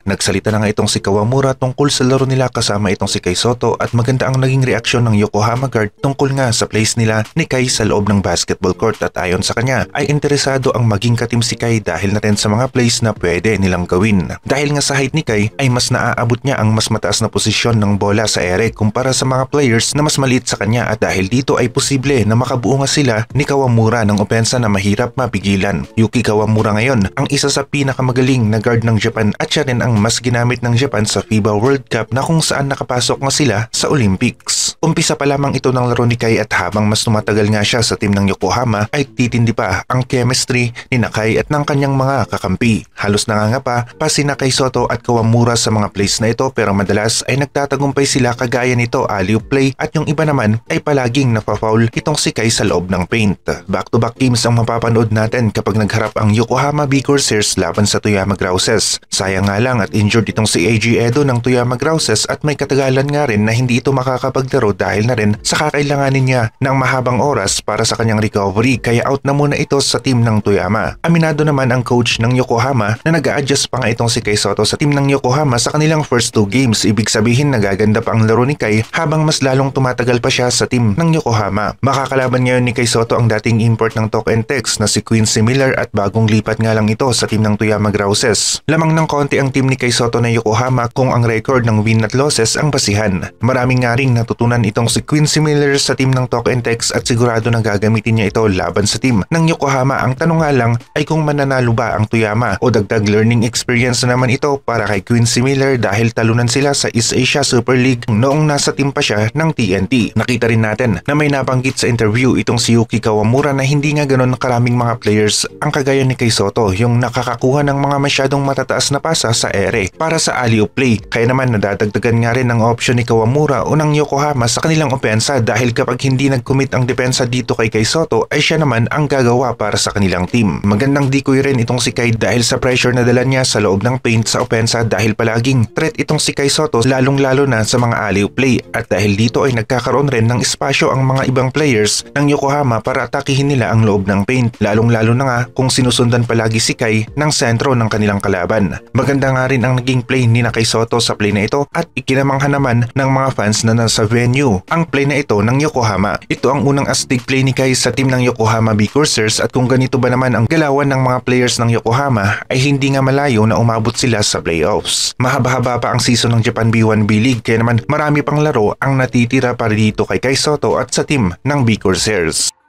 Nagsalita na nga itong si Kawamura tungkol sa laro nila kasama itong si Kai Sotto at maganda ang naging reaksyon ng Yokohama guard tungkol nga sa plays nila ni Kai sa loob ng basketball court at ayon sa kanya ay interesado ang maging katim si Kai dahil na rin sa mga plays na pwede nilang gawin. Dahil nga sa height ni Kai ay mas naaabot niya ang mas mataas na posisyon ng bola sa ere kumpara sa mga players na mas maliit sa kanya at dahil dito ay posible na makabuo nga sila ni Kawamura ng opensa na mahirap mapigilan. Yuki Kawamura ngayon ang isa sa pinakamagaling na guard ng Japan at siya rin ang mas ginamit ng Japan sa FIBA World Cup na kung saan nakapasok nga sila sa Olympics. Umpisa pa lamang ito ng laro ni Kai at habang mas tumatagal nga siya sa team ng Yokohama ay titindi pa ang chemistry ni Kai at ng kanyang mga kakampi. Halos nangangapa pa sina Kai Sotto at Kawamura sa mga plays na ito pero madalas ay nagtatagumpay sila kagaya nito alley-oop play at yung iba naman ay palaging napafoul itong si Kai sa loob ng paint. Back-to-back games ang mapapanood natin kapag nagharap ang Yokohama B Corsairs laban sa Toyama Grouses. Sayang nga lang at injured itong si AG Edo ng Toyama Grouses at may katagalan nga rin na hindi ito makakapaglaro dahil na rin sa kakailanganin niya ng mahabang oras para sa kanyang recovery kaya out na muna ito sa team ng Toyama. Aminado naman ang coach ng Yokohama na nag-a-adjust pa nga itong si Kai Sotto sa team ng Yokohama sa kanilang first 2 games. Ibig sabihin nagaganda pa ang laro ni Kai habang mas lalong tumatagal pa siya sa team ng Yokohama. Makakalaban ngayon ni Kai Sotto ang dating import ng Talk and Text na si Quincy Miller at bagong lipat nga lang ito sa team ng Toyama Grouses. Lamang ng konti ang team ni Kai Sotto na Yokohama kung ang record ng win at losses ang basihan. Maraming nga ring natutunan itong si Quincy Miller sa team ng Talk and Text at sigurado na gagamitin niya ito laban sa team ng Yokohama. Ang tanong nga lang ay kung mananalo ba ang Toyama o dagdag learning experience na naman ito para kay Quincy Miller dahil talunan sila sa East Asia Super League noong nasa team pa siya ng TNT. Nakita rin natin na may nabanggit sa interview itong si Yuki Kawamura na hindi nga ganon karaming mga players ang kagaya ni Kai Sotto yung nakakakuha ng mga masyadong matataas na pasa sa ere para sa alley-oop play. Kaya naman nadadagdagan nga rin ang option ni Kawamura o ng Yokohama sa kanilang opensa dahil kapag hindi nag-commit ang depensa dito kay Kai Sotto ay siya naman ang gagawa para sa kanilang team. Magandang decoy rin itong si Kai dahil sa pressure na dala niya sa loob ng paint sa opensa dahil palaging threat itong si Kai Sotto lalong lalo na sa mga alley-oop play at dahil dito ay nagkakaroon rin ng espasyo ang mga ibang players ng Yokohama para atakihin nila ang loob ng paint lalong lalo na nga kung sinusundan palagi si Kai ng sentro ng kanilang kalaban. Maganda nga rin ang naging play ni Kai Sotto sa play na ito at ikinamangha naman ng mga fans na nasa venue ang play na ito ng Yokohama. Ito ang unang astig play ni Kai sa team ng Yokohama B Corsairs at kung ganito ba naman ang galawan ng mga players ng Yokohama ay hindi nga malayo na umabot sila sa playoffs. Mahaba-haba pa ang season ng Japan B1 B League kaya naman marami pang laro ang natitira para dito kay Kai Sotto at sa team ng B Corsairs.